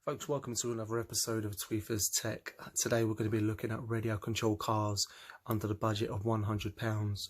Folks, welcome to another episode of Tweefers Tech. Today we're going to be looking at radio control cars under the budget of £100.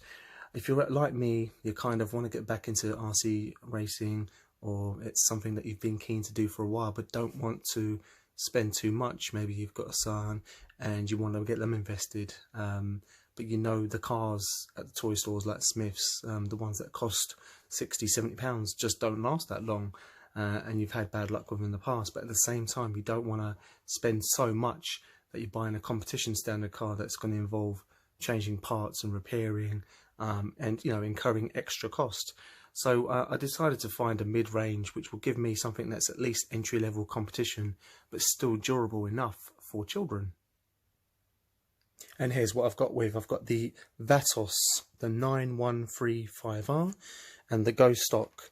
If you're like me, you kind of want to get back into RC racing, or it's something that you've been keen to do for a while but don't want to spend too much. Maybe you've got a son and you want to get them invested, but you know the cars at the toy stores like Smith's, the ones that cost £60–70 just don't last that long. And you've had bad luck with them in the past, but at the same time you don't want to spend so much that you're buying a competition standard car that's going to involve changing parts and repairing, and incurring extra cost. So I decided to find a mid-range which will give me something that's at least entry-level competition but still durable enough for children. And here's what I've got the Vatos, the 9135R, and the Gostock,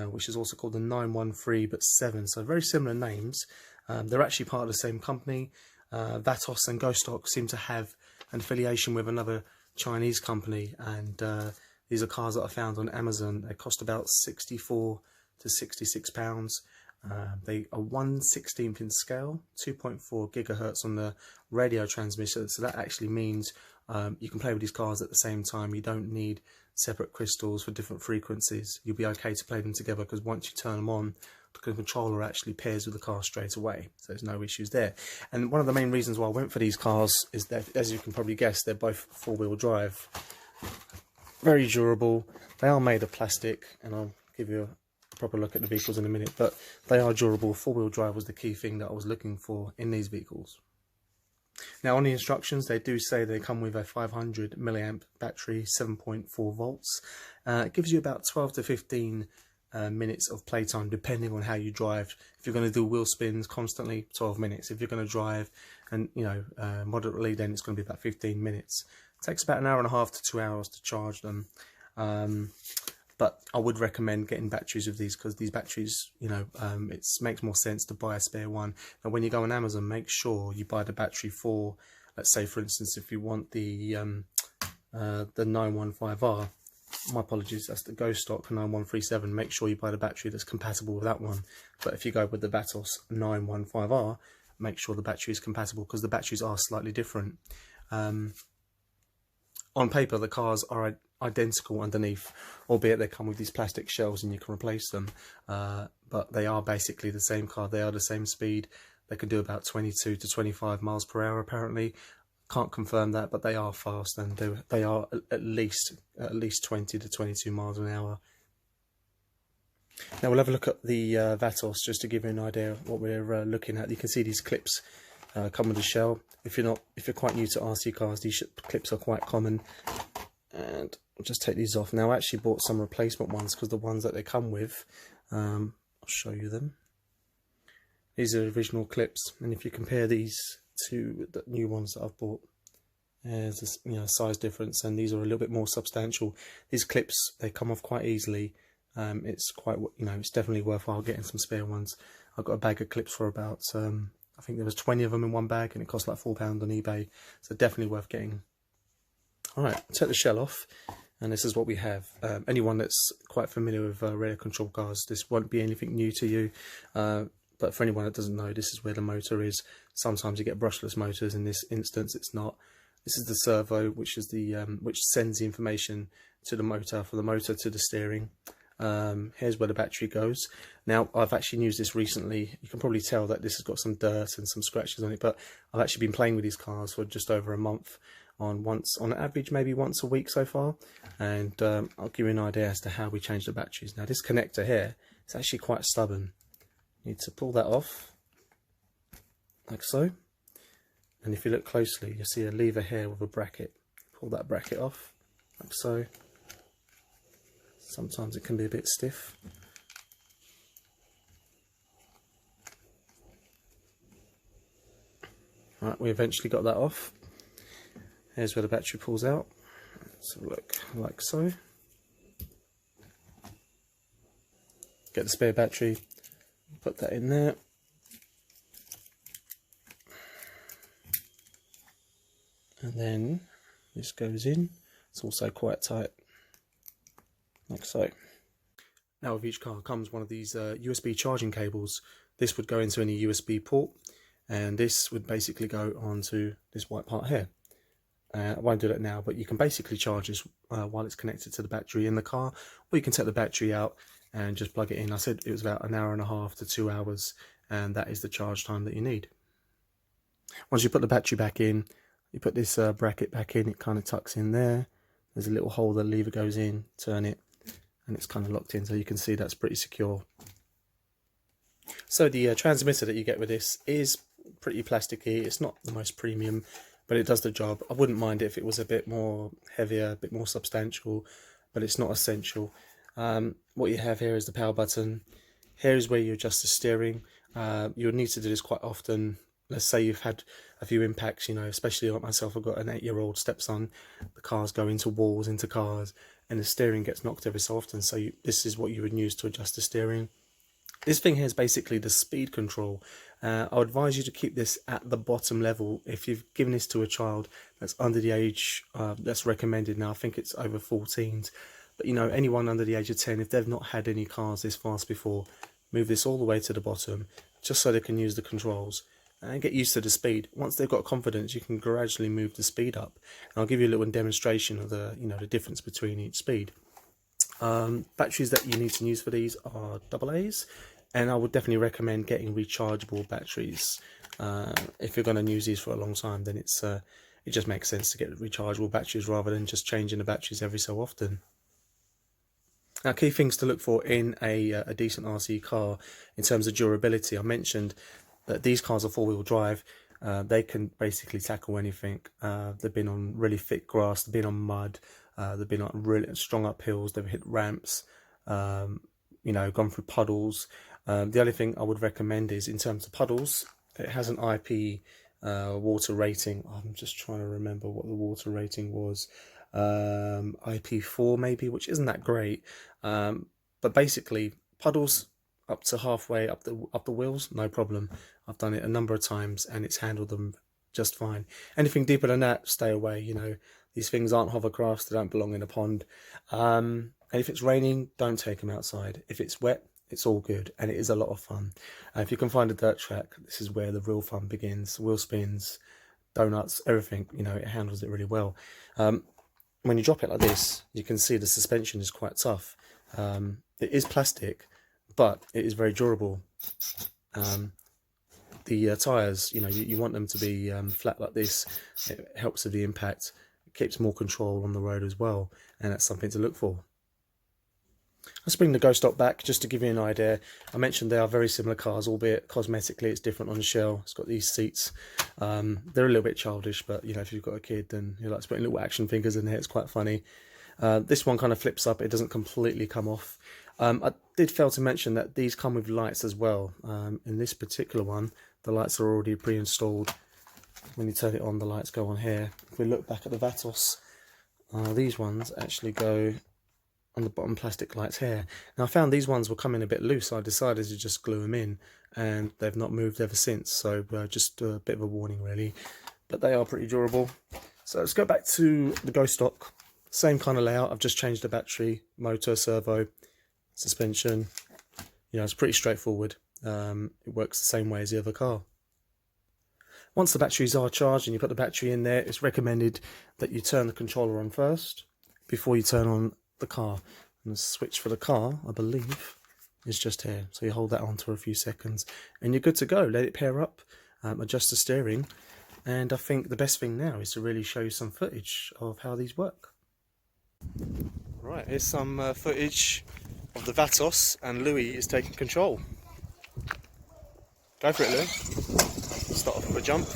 which is also called the 913 but 7, so very similar names. They're actually part of the same company. Vatos and Gostock seem to have an affiliation with another Chinese company, and these are cars that I found on Amazon. They cost about £64 to £66. They are 1/16 in scale, 2.4 gigahertz on the radio transmitter, so that actually means you can play with these cars at the same time. You don't need separate crystals for different frequencies. You'll be okay to play them together because once you turn them on, the controller actually pairs with the car straight away, so there's no issues there. And one of the main reasons why I went for these cars is that, as you can probably guess, they're both four-wheel drive. Very durable. They are made of plastic, and I'll give you a proper look at the vehicles in a minute, but they are durable. Four-wheel drive was the key thing that I was looking for in these vehicles. Now, on the instructions, they do say they come with a 500 milliamp battery, 7.4 volts. It gives you about 12 to 15 minutes of playtime, depending on how you drive. If you're going to do wheel spins constantly, 12 minutes. If you're going to drive and moderately, then it's going to be about 15 minutes. It takes about an hour and a half to 2 hours to charge them. But I would recommend getting batteries with these, because these batteries, it makes more sense to buy a spare one. And when you go on Amazon, make sure you buy the battery for, let's say, for instance, if you want the 915R, my apologies, that's the Gostock 9137, make sure you buy the battery that's compatible with that one. But if you go with the Vatos 915R, make sure the battery is compatible, because the batteries are slightly different. On paper, the cars are identical underneath, albeit they come with these plastic shells and you can replace them. But they are basically the same car. They are the same speed. They can do about 22 to 25 miles per hour apparently. Can't confirm that, but they are fast, and they are at least 20 to 22 miles an hour. Now we'll have a look at the Vatos, just to give you an idea of what we're looking at. You can see these clips come with a shell. If you're quite new to RC cars, these clips are quite common. And I'll just take these off. Now I actually bought some replacement ones, because the ones that they come with, I'll show you them. These are original clips, and if you compare these to the new ones that I've bought, there's a size difference, and these are a little bit more substantial. These clips, they come off quite easily. It's quite, it's definitely worthwhile getting some spare ones. I got a bag of clips for about, I think there was 20 of them in one bag, and it cost like £4 on eBay, so definitely worth getting. Alright, take the shell off, and this is what we have. Anyone that's quite familiar with radio control cars, this won't be anything new to you, but for anyone that doesn't know, this is where the motor is. Sometimes you get brushless motors. In this instance, it's not. This is the servo, which is the which sends the information to the motor, for the motor to the steering. Here's where the battery goes. Now, I've actually used this recently. You can probably tell that this has got some dirt and some scratches on it, but I've actually been playing with these cars for just over a month, on average maybe once a week so far, and I'll give you an idea as to how we change the batteries. Now, this connector here is actually quite stubborn. You need to pull that off like so, and if you look closely, you'll see a lever here with a bracket. Pull that bracket off like so. Sometimes it can be a bit stiff. Right, we eventually got that off. Here's where the battery pulls out. Let's have a look, like so. Get the spare battery, put that in there. And then this goes in. It's also quite tight, like so. Now with each car comes one of these USB charging cables, This would go into any USB port, and this would basically go onto this white part here. I won't do that now, but you can basically charge this while it's connected to the battery in the car, or you can take the battery out and just plug it in. I said it was about 1.5 to 2 hours, and that is the charge time that you need. Once you put the battery back in, you put this bracket back in, it kind of tucks in there. There's a little hole the lever goes in, turn it, and it's kind of locked in, so you can see that's pretty secure. So the transmitter that you get with this is pretty plasticky. It's not the most premium, but it does the job. I wouldn't mind it if it was a bit more heavier, a bit more substantial, but it's not essential. What you have here is the power button. Here is where you adjust the steering. You'll need to do this quite often. Let's say you've had a few impacts, you know, especially like myself. I've got an 8-year-old stepson. The cars go into walls, into cars, and the steering gets knocked every so often. So this is what you would use to adjust the steering. This thing here is basically the speed control. I would advise you to keep this at the bottom level. If you've given this to a child that's under the age that's recommended now, I think it's over 14s. But you know, anyone under the age of 10, if they've not had any cars this fast before, move this all the way to the bottom, just so they can use the controls and get used to the speed. Once they've got confidence, you can gradually move the speed up. And I'll give you a little demonstration of the, you know, the difference between each speed. Batteries that you need to use for these are AA's, and I would definitely recommend getting rechargeable batteries. If you're going to use these for a long time, then it just makes sense to get rechargeable batteries rather than just changing the batteries every so often. Now, key things to look for in a decent RC car in terms of durability. I mentioned that these cars are 4-wheel drive. They can basically tackle anything. They've been on really thick grass, they've been on mud, they've been on really strong uphills, they've hit ramps, you know, gone through puddles. The only thing I would recommend is, in terms of puddles, it has an IP water rating. I'm just trying to remember what the water rating was. IP4 maybe, which isn't that great. But basically, puddles up to halfway up the wheels, no problem. I've done it a number of times and it's handled them just fine. Anything deeper than that, stay away. You know, these things aren't hovercrafts, they don't belong in a pond. And if it's raining, don't take them outside. If it's wet, it's all good, and it is a lot of fun. If you can find a dirt track, this is where the real fun begins. Wheel spins, donuts, everything, you know, it handles it really well. When you drop it like this, you can see the suspension is quite tough. It is plastic, but it is very durable. The tyres, you know, you want them to be flat like this. It helps with the impact. It keeps more control on the road as well, and that's something to look for. Let's bring the Gostock back just to give you an idea. I mentioned they are very similar cars, albeit cosmetically it's different on the shell. It's got these seats. They're a little bit childish, but you know, if you've got a kid, then you like putting little action figures in there. It's quite funny. This one kind of flips up. It doesn't completely come off. I did fail to mention that these come with lights as well. In this particular one, the lights are already pre-installed. When you turn it on, the lights go on here. If we look back at the Vatos, these ones actually go on the bottom plastic lights here. Now, I found these ones were coming a bit loose, so I decided to just glue them in, and they've not moved ever since. So just a bit of a warning, really. But they are pretty durable. So let's go back to the Gostock. Same kind of layout. I've just changed the battery, motor, servo, suspension. You know, it's pretty straightforward. It works the same way as the other car. Once the batteries are charged and you put the battery in there, it's recommended that you turn the controller on first before you turn on the car. And the switch for the car, I believe, is just here. So you hold that on for a few seconds and you're good to go. Let it pair up, adjust the steering, and I think the best thing now is to really show you some footage of how these work. Right, here's some footage of the Vatos, and Louis is taking control. Go for it, Louis. Start off with a jump.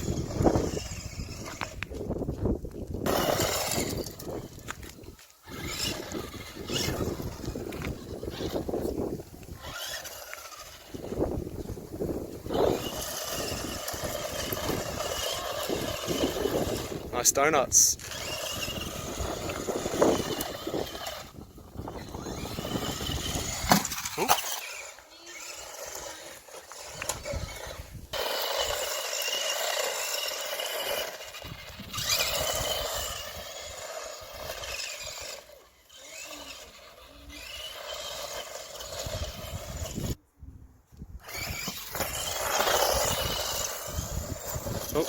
Nice donuts. Ooh. Oh.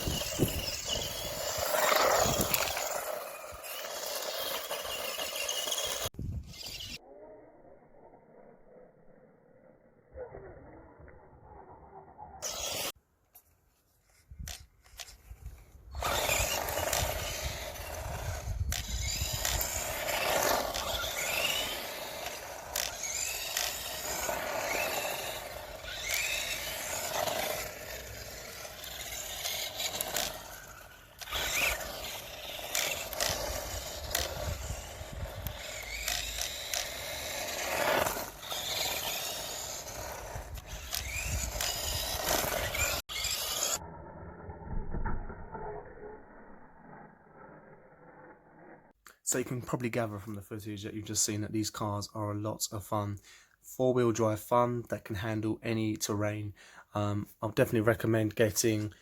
So you can probably gather from the footage that you've just seen that these cars are a lot of fun. Four-wheel drive fun that can handle any terrain. I'll definitely recommend getting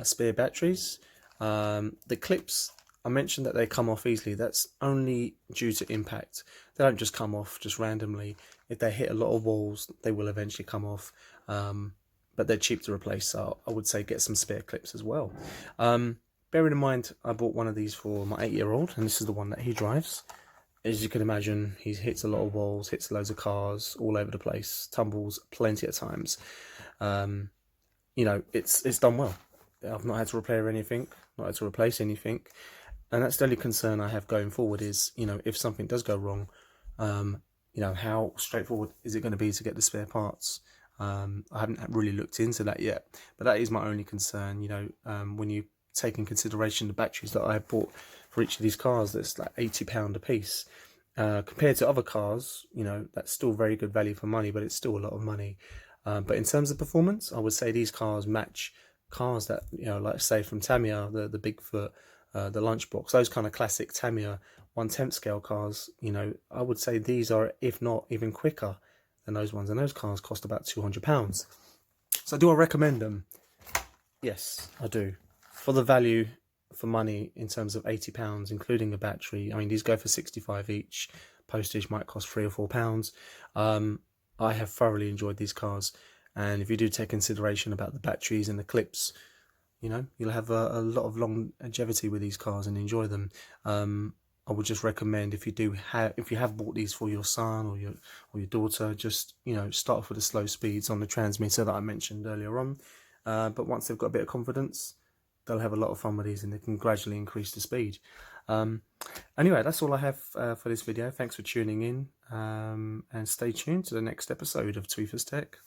spare batteries. The clips, I mentioned that they come off easily. That's only due to impact. They don't just come off just randomly. If they hit a lot of walls, they will eventually come off. But they're cheap to replace, so I would say get some spare clips as well. Bearing in mind, I bought one of these for my 8-year-old, and this is the one that he drives. As you can imagine, he hits a lot of walls, hits loads of cars all over the place, tumbles plenty of times. You know, it's done well. I've not had to repair anything, not had to replace anything, and that's the only concern I have going forward is, you know, if something does go wrong, you know, how straightforward is it going to be to get the spare parts? I haven't really looked into that yet, but that is my only concern. You know, when you take in consideration the batteries that I bought for each of these cars, that's like £80 a piece. Compared to other cars, you know, that's still very good value for money, but it's still a lot of money. But in terms of performance, I would say these cars match cars that, you know, like say from Tamiya, the Bigfoot, the Lunchbox, those kind of classic Tamiya 1/10 scale cars. You know, I would say these are, if not even quicker than those ones, and those cars cost about £200. So do I recommend them? Yes, I do. For the value for money in terms of £80, including a battery. I mean, these go for 65 each. Postage might cost £3 or £4. I have thoroughly enjoyed these cars, and if you do take consideration about the batteries and the clips, you know, you'll have a lot of longevity with these cars and enjoy them. I would just recommend, if you have bought these for your son or your daughter, just, you know, start off with the slow speeds on the transmitter that I mentioned earlier on. But once they've got a bit of confidence, they'll have a lot of fun with these, and they can gradually increase the speed. Anyway, that's all I have for this video. Thanks for tuning in, and stay tuned to the next episode of Tweefers Tech.